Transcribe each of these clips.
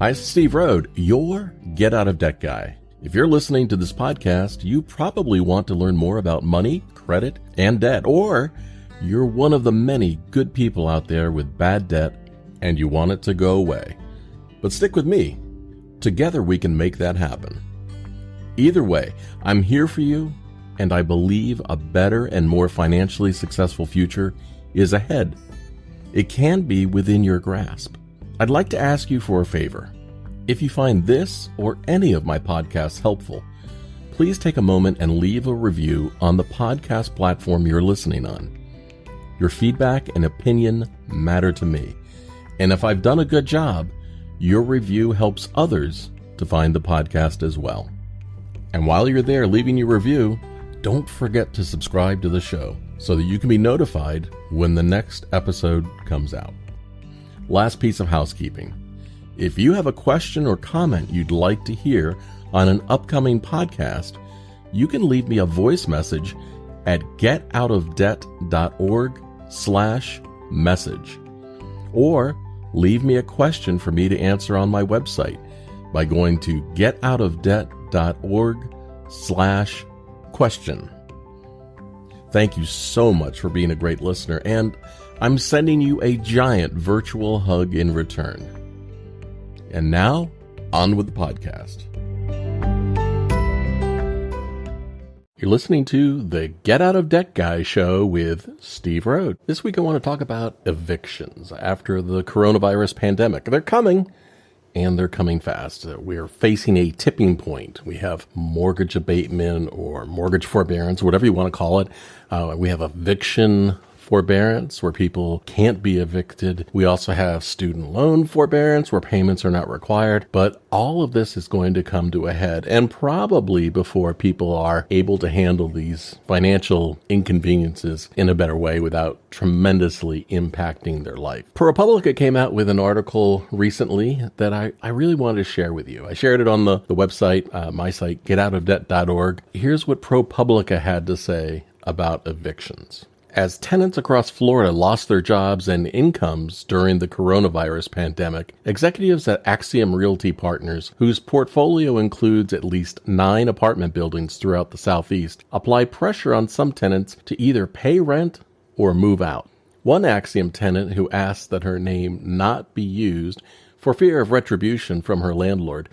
Hi, it's Steve Rode, your Get Out of Debt guy. If you're listening to this podcast, you probably want to learn more about money, credit, and debt, or you're one of the many good people out there with bad debt and you want it to go away. But stick with me. Together we can make that happen. Either way, I'm here for you, and I believe a better and more financially successful future is ahead. It can be within your grasp. I'd like to ask you for a favor. If you find this or any of my podcasts helpful, please take a moment and leave a review on the podcast platform you're listening on. Your feedback and opinion matter to me, and if I've done a good job, your review helps others to find the podcast as well. And while you're there leaving your review, don't forget to subscribe to the show so that you can be notified when the next episode comes out. Last piece of housekeeping. If you have a question or comment you'd like to hear on an upcoming podcast, you can leave me a voice message at getoutofdebt.org/message, or leave me a question for me to answer on my website by going to getoutofdebt.org/question. Thank you so much for being a great listener, and I'm sending you a giant virtual hug in return. And now, on with the podcast. You're listening to the Get Out of Debt Guy show with Steve Rode. This week I want to talk about evictions after the coronavirus pandemic. They're coming, and they're coming fast. We're facing a tipping point. We have mortgage abatement or mortgage forbearance, whatever you want to call it. We have eviction forbearance where people can't be evicted. We also have student loan forbearance where payments are not required. But all of this is going to come to a head, and probably before people are able to handle these financial inconveniences in a better way without tremendously impacting their life. ProPublica came out with an article recently that I really wanted to share with you. I shared it on the website, my site, getoutofdebt.org. Here's what ProPublica had to say about evictions. As tenants across Florida lost their jobs and incomes during the coronavirus pandemic, executives at Axiom Realty Partners, whose portfolio includes at least 9 apartment buildings throughout the Southeast, apply pressure on some tenants to either pay rent or move out. One Axiom tenant who asked that her name not be used for fear of retribution from her landlord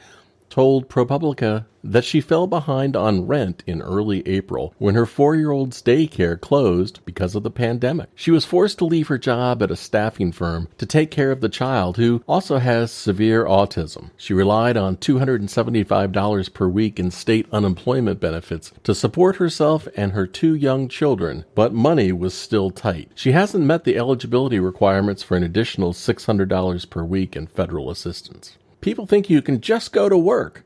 told ProPublica that she fell behind on rent in early April when her 4-year-old's daycare closed because of the pandemic. She was forced to leave her job at a staffing firm to take care of the child, who also has severe autism. She relied on $275 per week in state unemployment benefits to support herself and her 2 young children, but money was still tight. She hasn't met the eligibility requirements for an additional $600 per week in federal assistance. People think you can just go to work,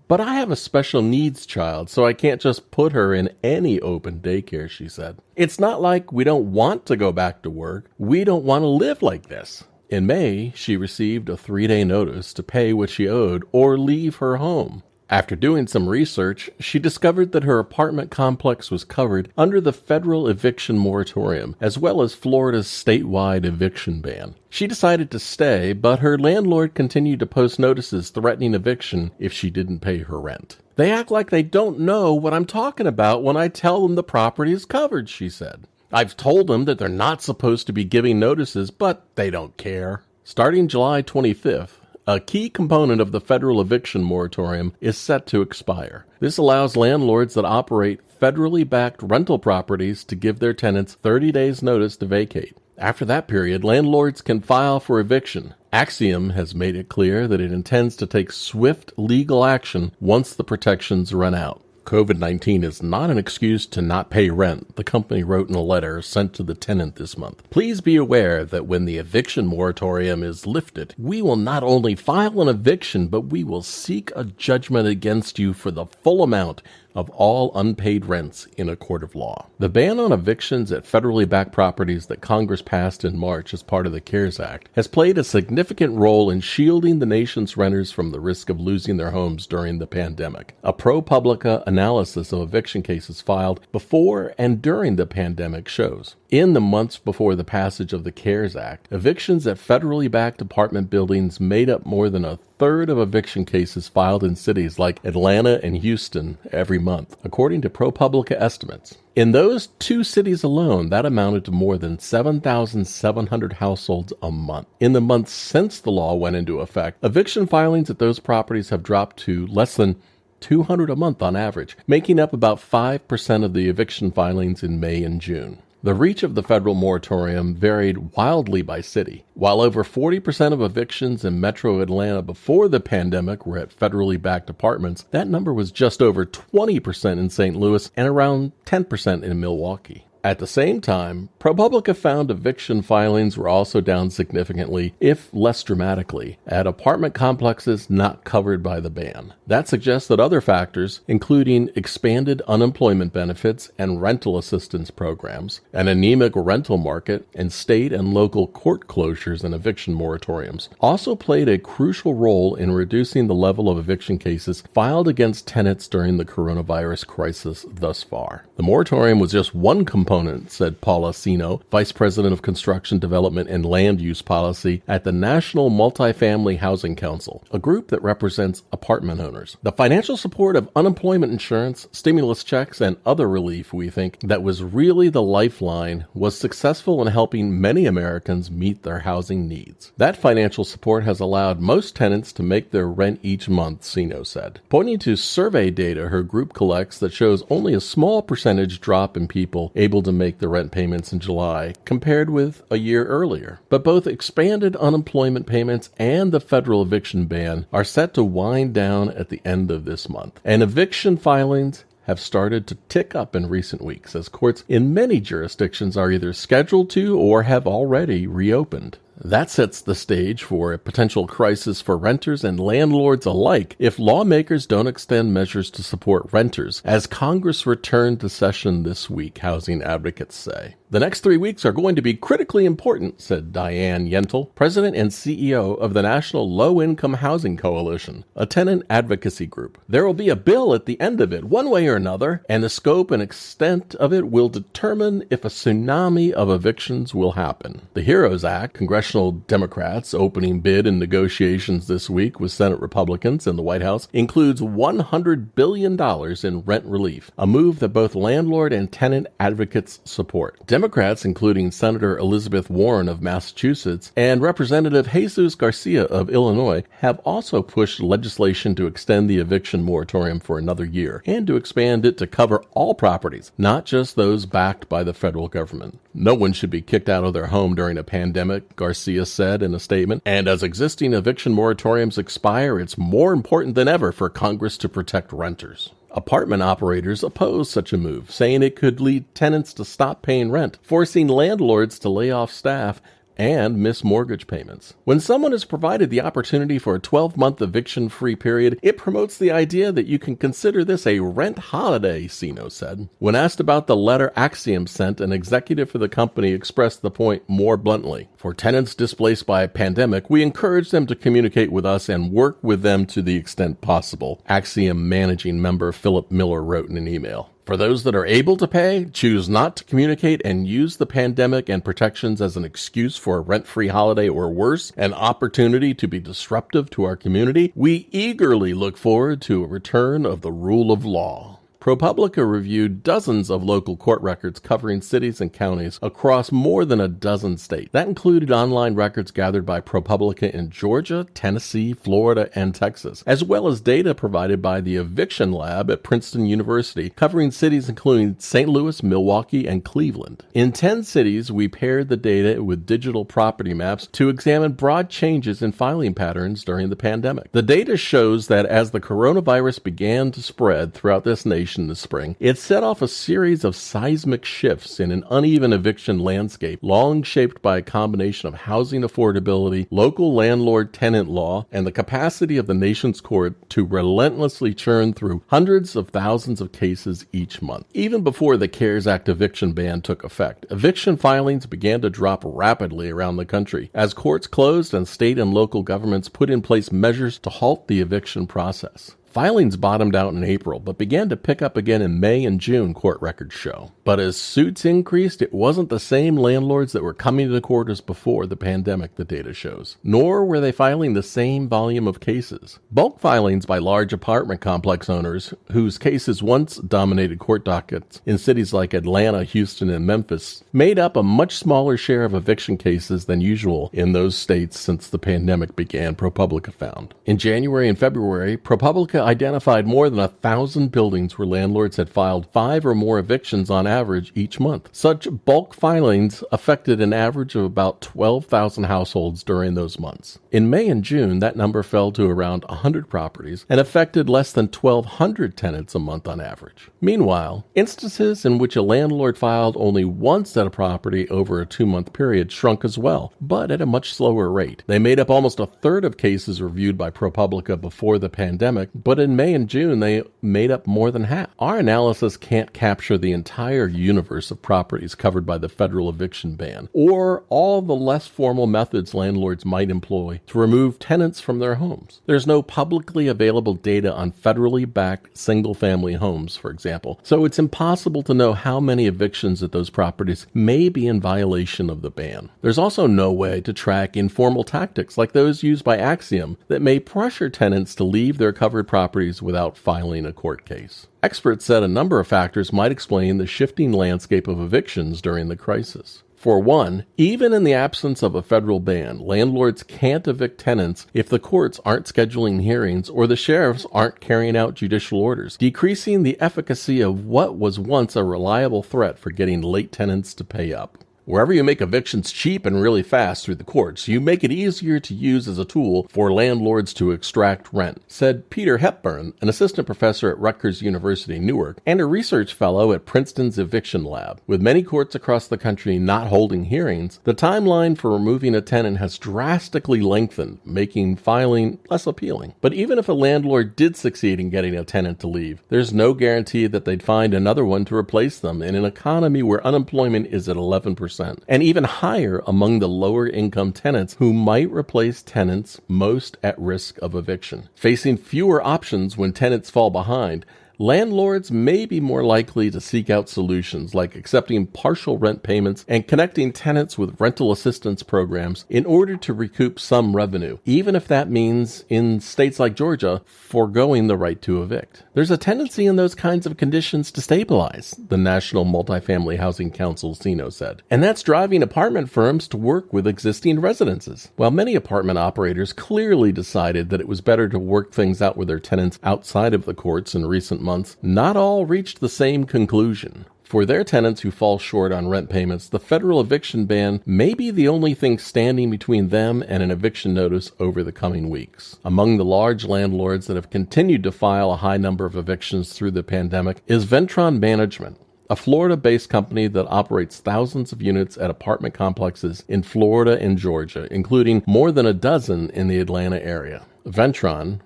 but I have a special needs child, so I can't just put her in any open daycare, she said. It's not like we don't want to go back to work. We don't want to live like this. In May, she received a 3-day notice to pay what she owed or leave her home. After doing some research, she discovered that her apartment complex was covered under the federal eviction moratorium, as well as Florida's statewide eviction ban. She decided to stay, but her landlord continued to post notices threatening eviction if she didn't pay her rent. They act like they don't know what I'm talking about when I tell them the property is covered, she said. I've told them that they're not supposed to be giving notices, but they don't care. Starting July 25th, a key component of the federal eviction moratorium is set to expire. This allows landlords that operate federally backed rental properties to give their tenants 30 days notice to vacate. After that period, landlords can file for eviction. Axiom has made it clear that it intends to take swift legal action once the protections run out. COVID-19 is not an excuse to not pay rent, the company wrote in a letter sent to the tenant this month. Please be aware that when the eviction moratorium is lifted, we will not only file an eviction, but we will seek a judgment against you for the full amount of all unpaid rents in a court of law. The ban on evictions at federally backed properties that Congress passed in March as part of the CARES Act has played a significant role in shielding the nation's renters from the risk of losing their homes during the pandemic. A ProPublica analysis of eviction cases filed before and during the pandemic shows, in the months before the passage of the CARES Act, evictions at federally backed apartment buildings made up more than a third of eviction cases filed in cities like Atlanta and Houston every month, according to ProPublica estimates. In those two cities alone, that amounted to more than 7,700 households a month. In the months since the law went into effect, eviction filings at those properties have dropped to less than 200 a month on average, making up about 5% of the eviction filings in May and June. The reach of the federal moratorium varied wildly by city. While over 40% of evictions in metro Atlanta before the pandemic were at federally backed apartments, that number was just over 20% in St. Louis and around 10% in Milwaukee. At the same time, ProPublica found eviction filings were also down significantly, if less dramatically, at apartment complexes not covered by the ban. That suggests that other factors, including expanded unemployment benefits and rental assistance programs, an anemic rental market, and state and local court closures and eviction moratoriums, also played a crucial role in reducing the level of eviction cases filed against tenants during the coronavirus crisis thus far. The moratorium was just one component, said Paula Sino, Vice President of Construction Development and Land Use Policy at the National Multifamily Housing Council, a group that represents apartment owners. The financial support of unemployment insurance, stimulus checks, and other relief, we think, that was really the lifeline, was successful in helping many Americans meet their housing needs. That financial support has allowed most tenants to make their rent each month, Sino said, pointing to survey data her group collects that shows only a small percentage drop in people able to make the rent payments in July compared with a year earlier. But both expanded unemployment payments and the federal eviction ban are set to wind down at the end of this month. And eviction filings have started to tick up in recent weeks as courts in many jurisdictions are either scheduled to or have already reopened. That sets the stage for a potential crisis for renters and landlords alike if lawmakers don't extend measures to support renters, as Congress returned to session this week, housing advocates say. The next 3 weeks are going to be critically important, said Diane Yentl, President and CEO of the National Low-Income Housing Coalition, a tenant advocacy group. There will be a bill at the end of it, one way or another, and the scope and extent of it will determine if a tsunami of evictions will happen. The HEROES Act, Congressional Democrats' opening bid in negotiations this week with Senate Republicans in the White House, includes $100 billion in rent relief, a move that both landlord and tenant advocates support. Democrats, including Senator Elizabeth Warren of Massachusetts and Representative Jesus Garcia of Illinois, have also pushed legislation to extend the eviction moratorium for another year and to expand it to cover all properties, not just those backed by the federal government. No one should be kicked out of their home during a pandemic, Garcia said in a statement, and as existing eviction moratoriums expire, it's more important than ever for Congress to protect renters. Apartment operators oppose such a move, saying it could lead tenants to stop paying rent, forcing landlords to lay off staff and miss mortgage payments. When someone is provided the opportunity for a 12-month eviction-free period, it promotes the idea that you can consider this a rent holiday, Sino said. When asked about the letter Axiom sent, an executive for the company expressed the point more bluntly. For tenants displaced by a pandemic, we encourage them to communicate with us and work with them to the extent possible, Axiom managing member Philip Miller wrote in an email. For those that are able to pay, choose not to communicate and use the pandemic and protections as an excuse for a rent-free holiday or worse, an opportunity to be disruptive to our community, we eagerly look forward to a return of the rule of law. ProPublica reviewed dozens of local court records covering cities and counties across more than a dozen states. That included online records gathered by ProPublica in Georgia, Tennessee, Florida, and Texas, as well as data provided by the Eviction Lab at Princeton University, covering cities including St. Louis, Milwaukee, and Cleveland. In 10 cities, we paired the data with digital property maps to examine broad changes in filing patterns during the pandemic. The data shows that as the coronavirus began to spread throughout this nation, legislation this spring, it set off a series of seismic shifts in an uneven eviction landscape, long shaped by a combination of housing affordability, local landlord-tenant law, and the capacity of the nation's court to relentlessly churn through hundreds of thousands of cases each month. Even before the CARES Act eviction ban took effect, eviction filings began to drop rapidly around the country as courts closed and state and local governments put in place measures to halt the eviction process. Filings bottomed out in April, but began to pick up again in May and June, court records show. But as suits increased, it wasn't the same landlords that were coming to the court as before the pandemic, the data shows. Nor were they filing the same volume of cases. Bulk filings by large apartment complex owners, whose cases once dominated court dockets in cities like Atlanta, Houston, and Memphis, made up a much smaller share of eviction cases than usual in those states since the pandemic began, ProPublica found. In January and February, ProPublica identified more than 1,000 buildings where landlords had filed 5 or more evictions on average each month. Such bulk filings affected an average of about 12,000 households during those months. In May and June, that number fell to around 100 properties and affected less than 1,200 tenants a month on average. Meanwhile, instances in which a landlord filed only once at a property over a 2-month period shrunk as well, but at a much slower rate. They made up almost a third of cases reviewed by ProPublica before the pandemic, but in May and June, they made up more than half. Our analysis can't capture the entire universe of properties covered by the federal eviction ban, or all the less formal methods landlords might employ to remove tenants from their homes. There's no publicly available data on federally backed single-family homes, for example, so it's impossible to know how many evictions at those properties may be in violation of the ban. There's also no way to track informal tactics like those used by Axiom that may pressure tenants to leave their covered properties without filing a court case. Experts said a number of factors might explain the shifting landscape of evictions during the crisis. For one, even in the absence of a federal ban, landlords can't evict tenants if the courts aren't scheduling hearings or the sheriffs aren't carrying out judicial orders, decreasing the efficacy of what was once a reliable threat for getting late tenants to pay up. Wherever you make evictions cheap and really fast through the courts, you make it easier to use as a tool for landlords to extract rent, said Peter Hepburn, an assistant professor at Rutgers University, Newark, and a research fellow at Princeton's Eviction Lab. With many courts across the country not holding hearings, the timeline for removing a tenant has drastically lengthened, making filing less appealing. But even if a landlord did succeed in getting a tenant to leave, there's no guarantee that they'd find another one to replace them in an economy where unemployment is at 11%. And even higher among the lower income tenants who might replace tenants most at risk of eviction. Facing fewer options when tenants fall behind, landlords may be more likely to seek out solutions like accepting partial rent payments and connecting tenants with rental assistance programs in order to recoup some revenue, even if that means, in states like Georgia, foregoing the right to evict. There's a tendency in those kinds of conditions to stabilize, the National Multifamily Housing Council, CINO, said. And that's driving apartment firms to work with existing residences. While many apartment operators clearly decided that it was better to work things out with their tenants outside of the courts in recent months, not all reached the same conclusion. For their tenants who fall short on rent payments, the federal eviction ban may be the only thing standing between them and an eviction notice over the coming weeks. Among the large landlords that have continued to file a high number of evictions through the pandemic is Ventron Management, a Florida-based company that operates thousands of units at apartment complexes in Florida and Georgia, including more than a dozen in the Atlanta area. Ventron,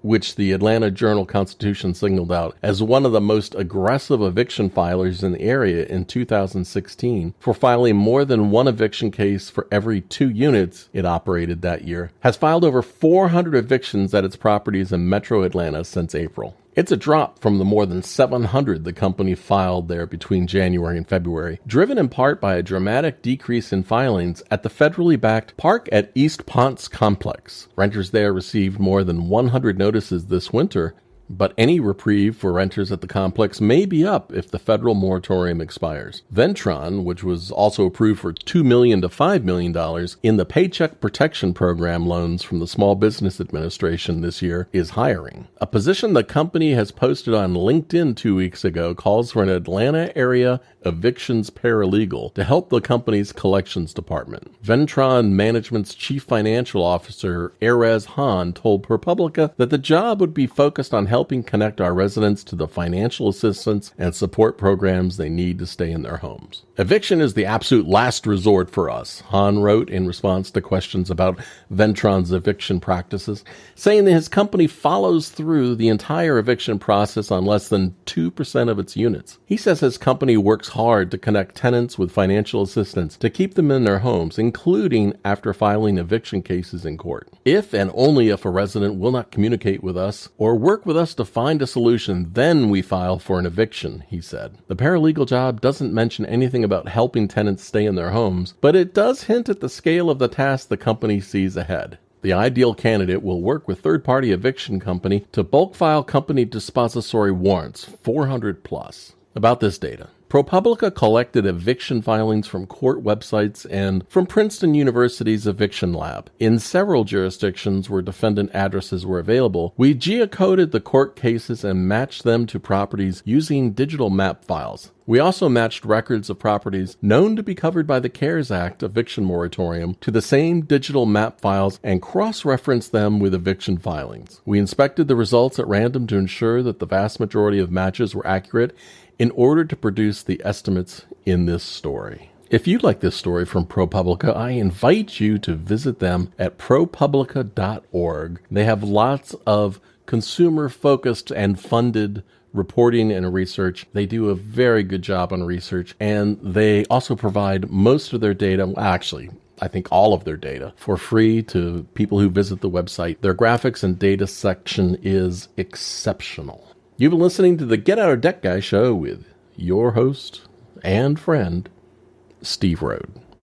which the Atlanta Journal-Constitution signaled out as one of the most aggressive eviction filers in the area in 2016 for filing more than one eviction case for every 2 units it operated that year, has filed over 400 evictions at its properties in Metro Atlanta since April. It's a drop from the more than 700 the company filed there between January and February, driven in part by a dramatic decrease in filings at the federally backed Park at East Ponce complex. Renters there received more than 100 notices this winter, but any reprieve for renters at the complex may be up if the federal moratorium expires. Ventron, which was also approved for $2 million to $5 million in the Paycheck Protection Program loans from the Small Business Administration this year, is hiring. A position the company has posted on LinkedIn 2 weeks ago calls for an Atlanta area evictions paralegal to help the company's collections department. Ventron Management's chief financial officer, Erez Hahn, told ProPublica that the job would be focused on helping helping connect our residents to the financial assistance and support programs they need to stay in their homes. Eviction is the absolute last resort for us, Hahn wrote in response to questions about Ventron's eviction practices, saying that his company follows through the entire eviction process on less than 2% of its units. He says his company works hard to connect tenants with financial assistance to keep them in their homes, including after filing eviction cases in court. If and only if a resident will not communicate with us or work with us to find a solution, then we file for an eviction, he said. The paralegal job doesn't mention anything about helping tenants stay in their homes, but it does hint at the scale of the task the company sees ahead. The ideal candidate will work with third-party eviction company to bulk file company dispository warrants, 400 plus. About this data. ProPublica collected eviction filings from court websites and from Princeton University's eviction lab. In several jurisdictions where defendant addresses were available, we geocoded the court cases and matched them to properties using digital map files. We also matched records of properties known to be covered by the CARES Act eviction moratorium to the same digital map files and cross-referenced them with eviction filings. We inspected the results at random to ensure that the vast majority of matches were accurate in order to produce the estimates in this story. If you like this story from ProPublica, I invite you to visit them at propublica.org. They have lots of consumer-focused and funded reporting and research. They do a very good job on research, and they also provide most of their data, actually, I think all of their data, for free to people who visit the website. Their graphics and data section is exceptional. You've been listening to the Get Out of Debt Guy show with your host and friend, Steve Rode.